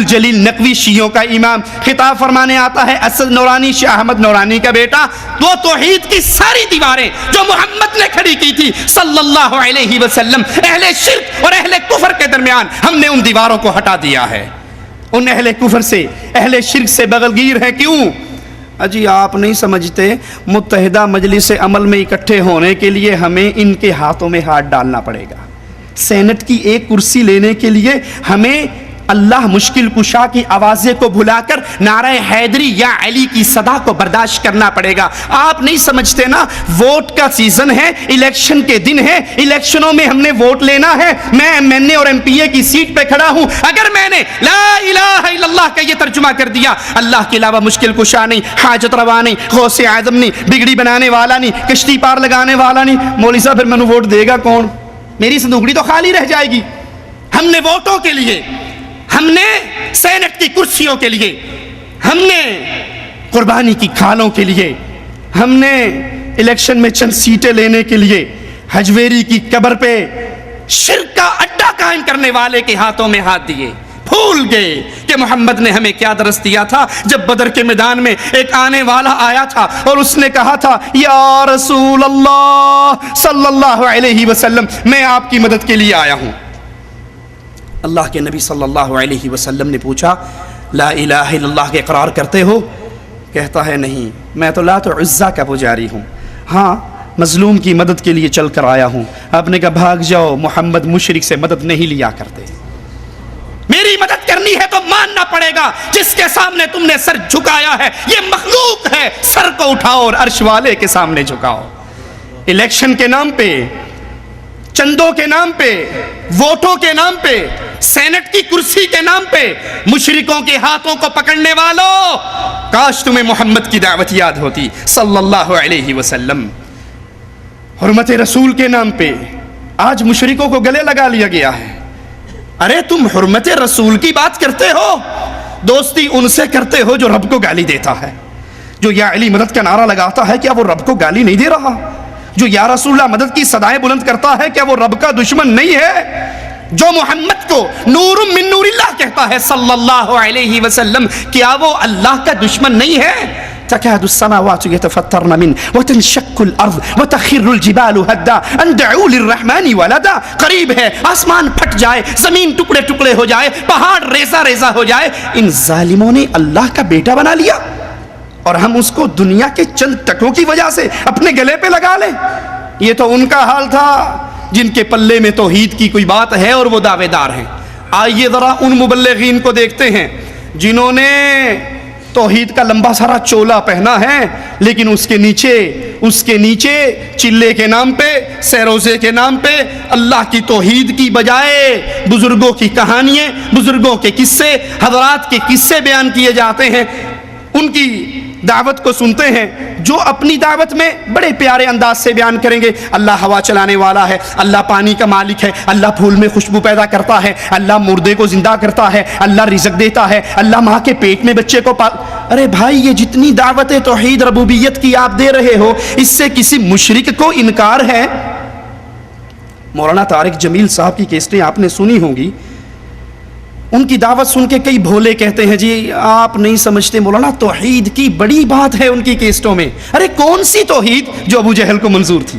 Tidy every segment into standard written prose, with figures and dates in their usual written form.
الجلیل نقوی شیعوں کا امام خطاب فرمانے آتا ہے، اسد نورانی شاہ احمد نورانی کا بیٹا، وہ توحید کی ساری دیواریں جو محمد نے کھڑی کی تھی صلی اللہ علیہ وسلم اہل شرک اور اہل کفر کے درمیان، ہم نے ان دیواروں کو ہٹا دیا ہے۔ ان اہل کفر سے اہل شرک سے بغلگیر ہیں، کیوں؟ اجی آپ نہیں سمجھتے متحدہ مجلس عمل میں اکٹھے ہونے کے لیے ہمیں ان کے ہاتھوں میں ہاتھ ڈالنا پڑے گا، سینٹ کی ایک کرسی لینے کے لیے ہمیں اللہ مشکل کشا کی آوازیں کو بھلا کر نعرہ حیدری یا علی کی صدا کو برداشت کرنا پڑے گا۔ آپ نہیں سمجھتے نا، ووٹ کا سیزن ہے، الیکشن کے دن ہے، الیکشنوں میں ہم نے ووٹ لینا ہے۔ میں ایم این اے اور ایم پی اے کی سیٹ پہ کھڑا ہوں، اگر میں نے لا الہ الا اللہ کا یہ ترجمہ کر دیا، اللہ کے علاوہ مشکل کشا نہیں، حاجت روا نہیں، غوث اعظم نہیں، بگڑی بنانے والا نہیں، کشتی پار لگانے والا نہیں، مولوی صاحب پھر میں نے ووٹ دے گا کون؟ میری صندوقڑی تو خالی رہ جائے گی۔ ہم نے ووٹوں کے لیے، ہم نے سینٹ کی کرسیوں کے لیے، ہم نے قربانی کی کھالوں کے لیے، ہم نے الیکشن میں چند سیٹیں لینے کے لیے حجویری کی قبر پہ شرک کا اڈا قائم کرنے والے کے ہاتھوں میں ہاتھ دیے۔ بھول گئے کہ محمد نے ہمیں کیا درس دیا تھا جب بدر کے میدان میں ایک آنے والا آیا تھا اور اس نے کہا تھا، یا رسول اللہ صلی اللہ علیہ وسلم، میں آپ کی مدد کے لیے آیا ہوں۔ اللہ کے نبی صلی اللہ علیہ وسلم نے پوچھا، لا الہ الا اللہ کے اقرار کرتے ہو؟ کہتا ہے نہیں، میں تو لات و عزا کا پجاری ہوں، ہاں مظلوم کی مدد کے لیے چل کر آیا ہوں۔ آپ نے کہا بھاگ جاؤ، محمد مشرک سے مدد نہیں لیا کرتے، میری مدد کرنی ہے تو ماننا پڑے گا، جس کے سامنے تم نے سر جھکایا ہے یہ مخلوق ہے، سر کو اٹھاؤ اور عرش والے کے سامنے جھکاؤ۔ الیکشن کے نام پہ، چندوں کے نام پہ، ووٹوں کے نام پہ، سینٹ کی کرسی کے نام پہ مشرکوں کے ہاتھوں کو پکڑنے والوں، کاش تمہیں محمد کی دعوت یاد ہوتی صلی اللہ علیہ وسلم۔ حرمت رسول کے نام پہ آج مشرکوں کو گلے لگا لیا گیا ہے۔ ارے تم حرمت رسول کی بات کرتے ہو، دوستی ان سے کرتے ہو جو رب کو گالی دیتا ہے، جو یا علی مدد کا نعرہ لگاتا ہے، کیا وہ رب کو گالی نہیں دے رہا؟ جو یا رسول اللہ مدد کی صدائیں بلند کرتا ہے، کیا وہ رب کا دشمن نہیں ہے؟ جو محمد کو نور من نور اللہ کہتا ہے صلی اللہ علیہ وسلم، کیا وہ اللہ کا دشمن نہیں ہے؟ تكاد السماوات يتفطرن منه وتنشق الارض وتخر الجبال هدا ان دعوا للرحمن ولدا، قریب ہے آسمان پھٹ جائے، زمین ٹکڑے ٹکڑے ہو جائے، پہاڑ ریزہ ریزہ ہو جائے، ان ظالموں نے اللہ کا بیٹا بنا لیا اور ہم اس کو دنیا کے چند ٹکوں کی وجہ سے اپنے گلے پہ لگا لیں۔ یہ تو ان کا حال تھا جن کے پلے میں توحید کی کوئی بات ہے اور وہ دعوے دار ہیں۔ آئیے ذرا ان مبلغین کو دیکھتے ہیں جنہوں نے توحید کا لمبا سارا چولا پہنا ہے، لیکن اس کے نیچے چلے کے نام پہ، سیروزے کے نام پہ اللہ کی توحید کی بجائے بزرگوں کی کہانیاں، بزرگوں کے قصے، حضرات کے قصے بیان کیے جاتے ہیں۔ ان کی دعوت کو سنتے ہیں جو اپنی دعوت میں بڑے پیارے انداز سے بیان کریں گے، اللہ ہوا چلانے والا ہے، اللہ پانی کا مالک ہے، اللہ پھول میں خوشبو پیدا کرتا ہے، اللہ مردے کو زندہ کرتا ہے، اللہ رزق دیتا ہے، اللہ ماں کے پیٹ میں بچے کو ارے بھائی، یہ جتنی دعوت توحید ربوبیت کی آپ دے رہے ہو، اس سے کسی مشرک کو انکار ہے؟ مولانا طارق جمیل صاحب کی کیسٹیں آپ نے سنی ہوں گی، ان کی دعوت سن کے کئی بھولے کہتے ہیں جی آپ نہیں سمجھتے مولانا، توحید کی بڑی بات ہے ان کی کیسٹوں میں۔ ارے کون سی توحید جو ابو جہل کو منظور تھی؟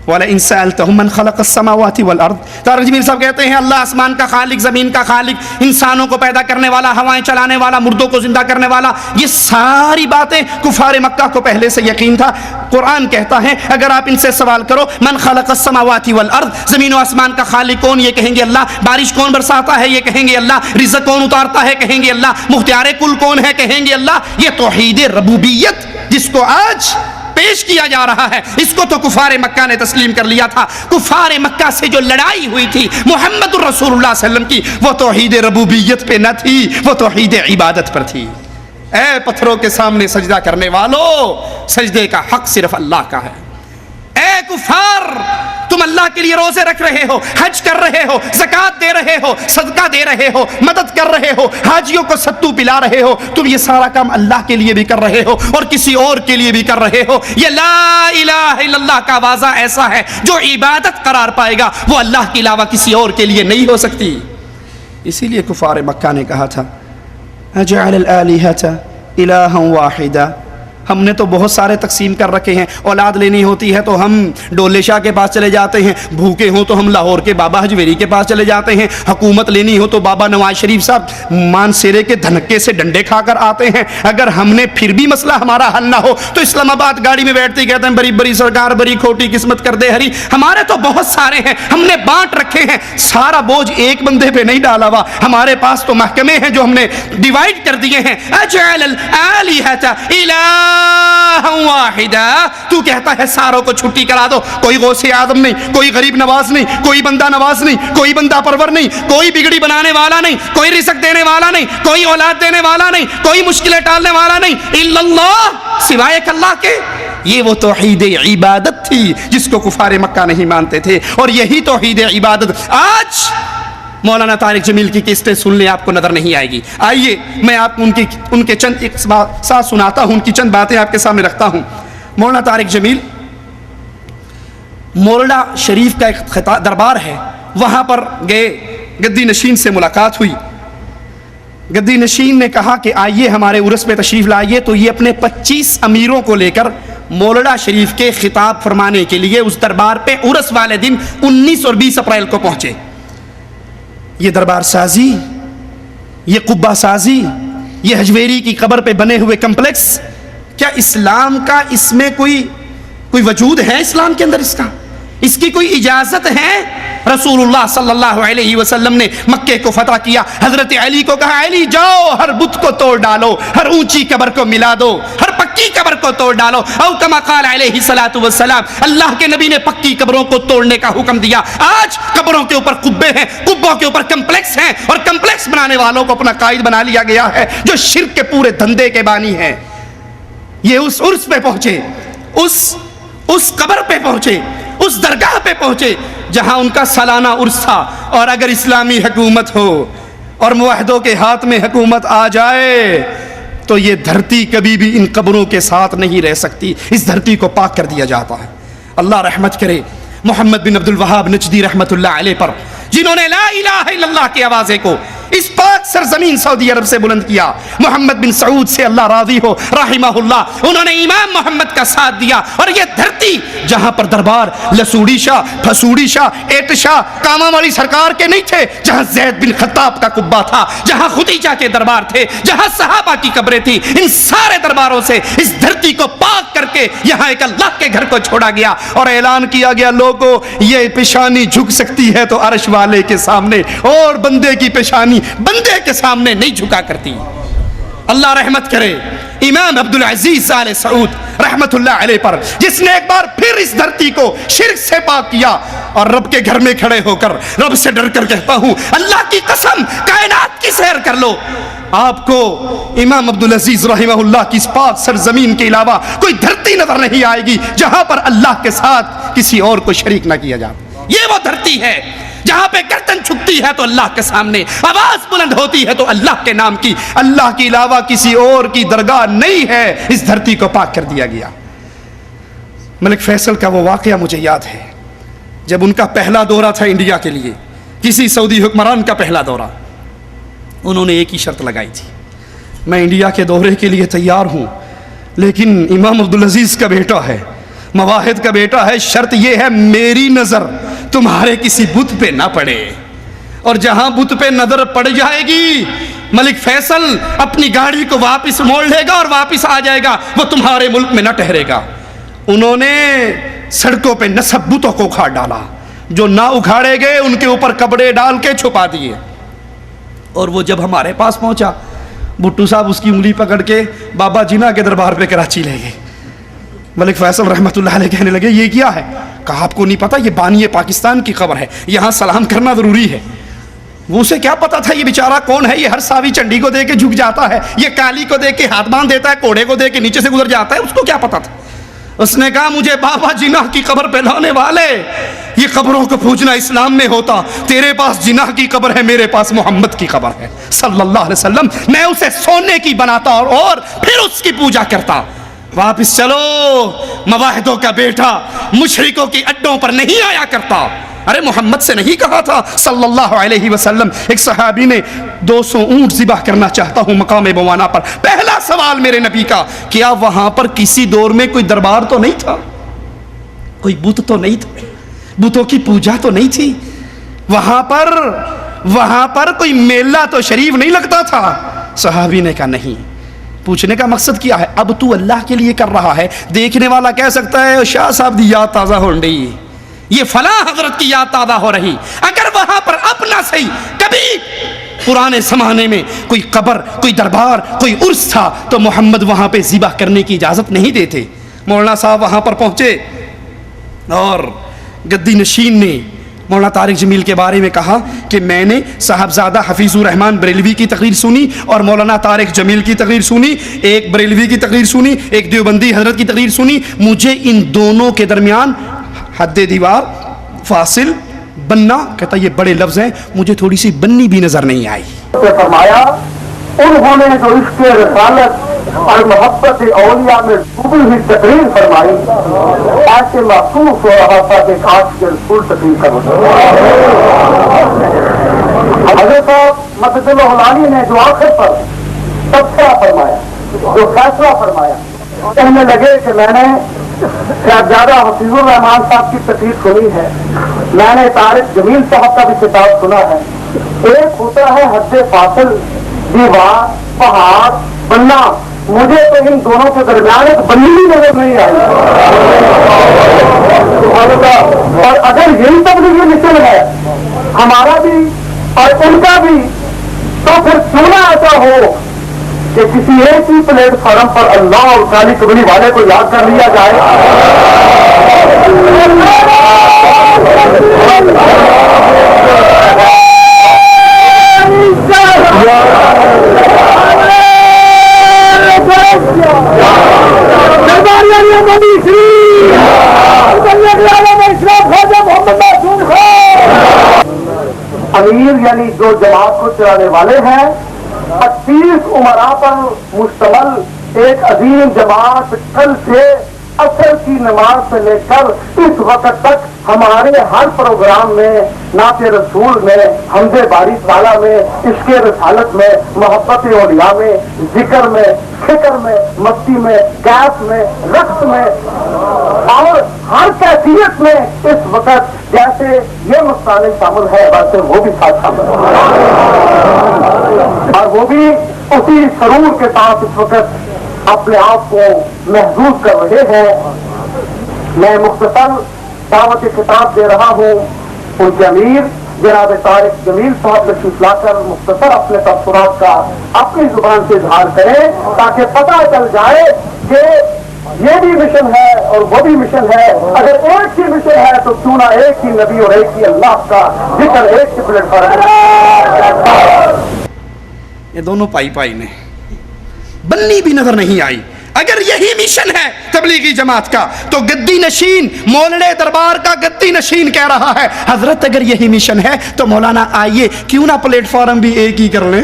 وَلَئِن سَأَلْتَهُم مَّن خَلَقَ السَّمَاوَاتِ وَالْأَرْضِ، طارق جمیل صاحب کہتے ہیں اللہ آسمان کا خالق، زمین کا خالق، انسانوں کو پیدا کرنے والا، ہوائیں چلانے والا، مردوں کو زندہ کرنے والا، یہ ساری باتیں کفار مکہ کو پہلے سے یقین تھا۔ قرآن کہتا ہے اگر آپ ان سے سوال کرو من خلق السماوات والارض، زمین و آسمان کا خالق کون؟ یہ کہیں گے اللہ۔ بارش کون برساتا ہے؟ یہ کہیں گے اللہ۔ رزق کون اتارتا ہے؟ کہیں گے اللہ۔ مختار کل کون ہے؟ کہیں گے اللہ۔ یہ توحید ربوبیت جس کو آج پیش کیا جا رہا ہے، اس کو تو کفار مکہ نے تسلیم کر لیا تھا۔ کفار مکہ سے جو لڑائی ہوئی تھی محمد الرسول اللہ صلی اللہ علیہ وسلم کی، وہ توحید ربوبیت پہ نہ تھی، وہ توحید عبادت پر تھی۔ اے پتھروں کے سامنے سجدہ کرنے والو، سجدے کا حق صرف اللہ کا ہے۔ اے کفار، تم اللہ کے لیے روزے رکھ رہے ہو، حج کر رہے ہو، زکوٰۃ دے رہے ہو، صدقہ دے رہے ہو، مدد کر رہے ہو، حاجیوں کو ستو پلا رہے ہو، تم یہ سارا کام اللہ کے لیے بھی کر رہے ہو اور کسی اور کے لیے بھی کر رہے ہو۔ یہ لا الہ الا اللہ کا واضح ایسا ہے جو عبادت قرار پائے گا وہ اللہ کے علاوہ کسی اور کے لیے نہیں ہو سکتی۔ اسی لیے کفار مکہ نے کہا تھا اجعل الآلہۃ الہا واحدا، ہم نے تو بہت سارے تقسیم کر رکھے ہیں، اولاد لینی ہوتی ہے تو ہم ڈولے شاہ کے پاس چلے جاتے ہیں، بھوکے ہوں تو ہم لاہور کے بابا حجویری کے پاس چلے جاتے ہیں، حکومت لینی ہو تو بابا نواز شریف صاحب مانسیرے کے دھنکے سے ڈنڈے کھا کر آتے ہیں، اگر ہم نے پھر بھی مسئلہ ہمارا حل نہ ہو تو اسلام آباد گاڑی میں بیٹھتے کہتے ہیں بڑی بڑی سرکار بڑی کھوٹی قسمت کر دے ہری، ہمارے تو بہت سارے ہیں، ہم نے بانٹ رکھے ہیں، سارا بوجھ ایک بندے پہ نہیں ڈالا ہوا، ہمارے پاس تو محکمے ہیں جو ہم نے ڈیوائیڈ کر دیے ہیں، اجعل الآلہۃ الہا واحدہ، تو کہتا ہے ساروں کو چھٹی کرا دو، کوئی غوث اعظم نہیں، کوئی غریب نواز نہیں، کوئی بندہ نواز نہیں، کوئی بندہ پرور نہیں، کوئی بگڑی بنانے والا نہیں، کوئی رزق دینے والا نہیں، کوئی اولاد دینے والا نہیں، کوئی مشکلیں ٹالنے والا نہیں، الا اللہ، سوائے ایک اللہ کے۔ یہ وہ توحید عبادت تھی جس کو کفار مکہ نہیں مانتے تھے، اور یہی توحید عبادت آج مولانا طارق جمیل کی قسطیں سن لیں، آپ کو نظر نہیں آئے گی۔ آئیے میں آپ کو ان کے چند اقتباسات سناتا ہوں، ان کی چند باتیں آپ کے سامنے رکھتا ہوں۔ مولانا طارق جمیل، مورڈا شریف کا ایک دربار ہے، وہاں پر گئے، گدی نشین سے ملاقات ہوئی، گدی نشین نے کہا کہ آئیے ہمارے عرس پہ تشریف لائیے، تو یہ اپنے 25 امیروں کو لے کر مولڈا شریف کے خطاب فرمانے کے لیے اس دربار پہ عرس والے دن 19 اور 20 اپریل کو پہنچے۔ یہ دربار سازی، یہ قبہ سازی، یہ حجویری کی قبر پہ بنے ہوئے کمپلیکس، کیا اسلام کا اس میں کوئی وجود ہے؟ اسلام کے اندر اس کی کوئی اجازت ہے؟ رسول اللہ صلی اللہ علیہ وسلم نے مکے کو فتح کیا، حضرت علی کو کہا علی جاؤ ہر بت کو توڑ ڈالو، ہر اونچی قبر کو ملا دو، ہر پکی قبر کو توڑ ڈالو، او کما قال علیہ الصلوۃ والسلام، اللہ کے نبی نے پکی قبروں کو توڑنے کا حکم دیا۔ آج قبروں کے اوپر قبے ہیں، قبوں کے اوپر کمپلیکس ہیں، اور کمپلیکس بنانے والوں کو اپنا قائد بنا لیا گیا ہے جو شرک کے پورے دھندے کے بانی ہیں۔ یہ اس عرس پہ پہنچے، اس قبر پہ پہنچے، اس درگاہ پہ پہنچے جہاں ان کا سالانہ عرس تھا، اور اگر اسلامی حکومت ہو اور موحدوں کے ہاتھ میں حکومت آ جائے تو یہ دھرتی کبھی بھی ان قبروں کے ساتھ نہیں رہ سکتی، اس دھرتی کو پاک کر دیا جاتا ہے۔ اللہ رحمت کرے محمد بن عبد الوہاب نجدی رحمت اللہ علیہ پر، جنہوں نے لا الہ الا اللہ کی آوازے کو اس پاک سرزمین سعودی عرب سے بلند کیا۔ محمد بن سعود سے اللہ راضی ہو رحمہ اللہ، انہوں نے امام محمد کا ساتھ دیا، اور یہ دھرتی جہاں پر دربار لسوڑی شاہ، پھسوڑی شاہ، ایٹ شاہ، کاما والی سرکار کے نہیں تھے، جہاں زید بن خطاب کا قبہ تھا، جہاں خدیجہ کے دربار تھے، جہاں صحابہ کی قبریں تھی، ان سارے درباروں سے اس دھرتی کو پاک کر کے یہاں ایک اللہ کے گھر کو چھوڑا گیا، اور اعلان کیا گیا لوگوں یہ پیشانی جھک سکتی ہے تو عرش والے کے سامنے، اور بندے کی پیشانی بندے کے سامنے نہیں جھکا کرتی۔ اللہ رحمت کرے امام عبدالعزیز آل سعود رحمت اللہ علیہ پر، جس نے ایک بار پھر اس دھرتی کو شرک سے پاک کیا، اور رب کے گھر میں کھڑے ہو کر رب سے ڈر کر کہتا ہوں اللہ کی قسم کائنات کی سیر کر لو، آپ کو امام عبدالعزیز رحمہ اللہ کی اس پاک سرزمین کے علاوہ کوئی دھرتی نظر نہیں آئے گی جہاں پر اللہ کے ساتھ کسی اور کو شریک نہ کیا جائے۔ یہ وہ دھرتی ہے جہاں پہ گردن چھکتی ہے تو اللہ کے سامنے آواز بلند ہوتی ہے تو اللہ کے نام کی، اللہ کے علاوہ کسی اور کی درگاہ نہیں ہے، اس دھرتی کو پاک کر دیا گیا۔ ملک فیصل کا وہ واقعہ مجھے یاد ہے، جب ان کا پہلا دورہ تھا انڈیا کے لیے، کسی سعودی حکمران کا پہلا دورہ، انہوں نے ایک ہی شرط لگائی تھی، میں انڈیا کے دورے کے لیے تیار ہوں، لیکن امام عبدالعزیز کا بیٹا ہے، مواحد کا بیٹا ہے، شرط یہ ہے میری نظر تمہارے کسی بت پہ نہ پڑے، اور جہاں بت پہ نظر پڑ جائے گی ملک فیصل اپنی گاڑی کو واپس موڑ لے گا اور واپس آ جائے گا، وہ تمہارے ملک میں نہ ٹھہرے گا۔ انہوں نے سڑکوں پہ نصب بتوں کو اکھاڑ ڈالا، جو نہ اکھاڑے گئے ان کے اوپر کپڑے ڈال کے چھپا دیے، اور وہ جب ہمارے پاس پہنچا بھٹو صاحب اس کی انگلی پکڑ کے بابا جناح کے دربار پہ کراچی لے گئے۔ ملک فیصل رحمت اللہ علیہ کہنے لگے یہ کیا ہے؟ کہا آپ کو نہیں پتا یہ بانی پاکستان کی خبر ہے، یہاں سلام کرنا ضروری ہے۔ وہ اسے کیا پتا تھا یہ بیچارہ کون ہے؟ یہ ہر ساوی چنڈی کو دے کے جھک جاتا ہے، یہ کالی کو دے کے ہاتھ باندھ دیتا ہے، کوڑے کو دے کے نیچے سے گزر جاتا ہے، اس کو کیا پتا تھا؟ اس نے کہا مجھے بابا جناح کی قبر پہ لانے والے، یہ قبروں کو پوجنا اسلام میں ہوتا، تیرے پاس جناح کی قبر ہے، میرے پاس محمد کی قبر ہے صلی اللہ علیہ وسلم، میں اسے سونے کی بناتا اور پھر اس کی پوجا کرتا۔ واپس چلو، مواحدوں کا بیٹا مشرکوں کی اڈوں پر نہیں آیا کرتا، ارے محمد سے نہیں کہا تھا صلی اللہ علیہ وسلم؟ ایک صحابی نے 200 اونٹ ذبح کرنا چاہتا ہوں مقام بوانا پر. پہلا سوال میرے نبی کا، کیا وہاں پر کسی دور میں کوئی دربار تو نہیں تھا؟ کوئی بت تو نہیں تھا؟ بتوں کی پوجا تو نہیں تھی وہاں پر کوئی میلہ تو شریف نہیں لگتا تھا؟ صحابی نے کہا نہیں. پوچھنے کا مقصد کیا ہے؟ اب تو اللہ کے لیے کر رہا ہے. دیکھنے والا کہہ سکتا ہے شاہ صاحب دی یاد تازہ ہو رہی، یہ فلاں حضرت کی یاد تازہ ہو رہی. اگر وہاں پر اپنا صحیح کبھی پرانے زمانے میں کوئی قبر، کوئی دربار، کوئی عرس تھا تو محمد وہاں پہ ذبح کرنے کی اجازت نہیں دیتے. مولانا صاحب وہاں پر پہنچے اور گدی نشین نے مولانا طارق جمیل کے بارے میں کہا کہ میں نے صاحبزادہ حفیظ الرحمان بریلوی کی تقریر سنی اور مولانا طارق جمیل کی تقریر سنی، ایک بریلوی کی تقریر سنی، ایک دیوبندی حضرت کی تقریر سنی. مجھے ان دونوں کے درمیان حد دیوار، فاصل، بننا، کہتا یہ بڑے لفظ ہیں، مجھے تھوڑی سی بننی بھی نظر نہیں آئی. فرمایا انہوں نے جو عشق رسالت اور محبت اولیاء میں ڈوبی ہوئی تقریر فرمائی، ایسے محسوس ہو رہا تھا کہ کاش کے رسول تقریر کر رہے. حضرت مسجد العلی نے جو آخر پر تبصرہ فرمایا، جو فیصلہ فرمایا، کہنے لگے کہ میں نے صاحبزادہ حفیظ الرحمان صاحب کی تقریر سنی ہے، میں نے طارق جمیل صاحب کا بھی خطاب سنا ہے. ایک ہوتا ہے حد فاصل، دیوار، پہاڑ، بننا، مجھے تو ان دونوں کے درمیان ایک بنی بھی نظر نہیں آئی. اور اگر یہی تبلیغی مشن ہے ہمارا بھی اور ان کا بھی، تو پھر کیوں نہ ایسا ہو کہ کسی ایک ہی پلیٹ فارم پر اللہ اور کالی کبلی والے کو یاد کر لیا جائے. امیر یعنی جو جماعت کو چلانے والے ہیں، 25 عمراء پر مشتمل ایک عظیم جماعت کل سے عصر کی نماز سے لے کر اس وقت تک ہمارے ہر پروگرام میں، نعت رسول میں، حمد باری تعالیٰ میں، عشق رسالت میں، محبت اولیاء میں، ذکر میں، فکر میں، مستی میں، کیف میں، رقص میں اور ہر کیفیت میں اس وقت جیسے یہ مستانے شامل ہے ویسے وہ بھی ساتھ شامل ہے، اور وہ بھی اسی سرور کے ساتھ اس وقت اپنے آپ کو محظوظ کر رہے ہیں. میں مختصر دعوت خطاب دے رہا ہوں ان کے امیر جناب طارق جمیل صاحب تشریف لا کر مختصر اپنے تبصرات کا اپنی زبان سے اظہار کریں تاکہ پتہ چل جائے کہ یہ بھی مشن ہے اور وہ بھی مشن ہے. اگر ایک ہی مشن ہے تو کیوں نہ ایک ہی نبی اور ایک ہی اللہ کا ذکر ایک ہی پلیٹ فارم. یہ دونوں پائی پائی نے، بننی بھی نظر نہیں آئی. اگر یہی مشن ہے تبلیغی جماعت کا تو گدی نشین، مولڑے دربار کا گدی نشین کہہ رہا ہے حضرت اگر یہی مشن ہے تو مولانا آئیے کیوں نہ پلیٹ فارم بھی ایک ہی کر لیں،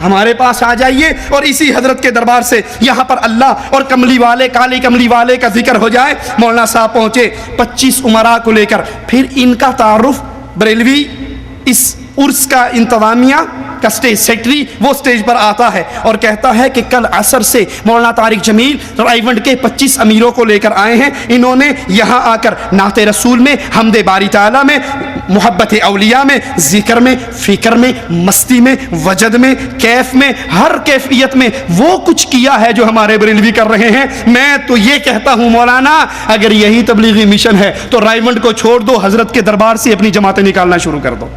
ہمارے پاس آ جائیے اور اسی حضرت کے دربار سے یہاں پر اللہ اور کملی والے، کالی کملی والے کا ذکر ہو جائے. مولانا صاحب پہنچے 25 عمراء کو لے کر، پھر ان کا تعارف بریلوی اس عرس کا انتظامیہ کا سٹیج سیکٹری وہ سٹیج پر آتا ہے اور کہتا ہے کہ کل عصر سے مولانا طارق جمیل رائیونڈ کے 25 امیروں کو لے کر آئے ہیں. انہوں نے یہاں آ کر نعت رسول میں، حمد باری تعالیٰ میں، محبت اولیاء میں، ذکر میں، فکر میں، مستی میں، وجد میں، کیف میں، ہر کیفیت میں وہ کچھ کیا ہے جو ہمارے بریلوی کر رہے ہیں. میں تو یہ کہتا ہوں مولانا اگر یہی تبلیغی مشن ہے تو رائیونڈ کو چھوڑ دو، حضرت کے دربار سے اپنی جماعتیں نکالنا شروع کر دو.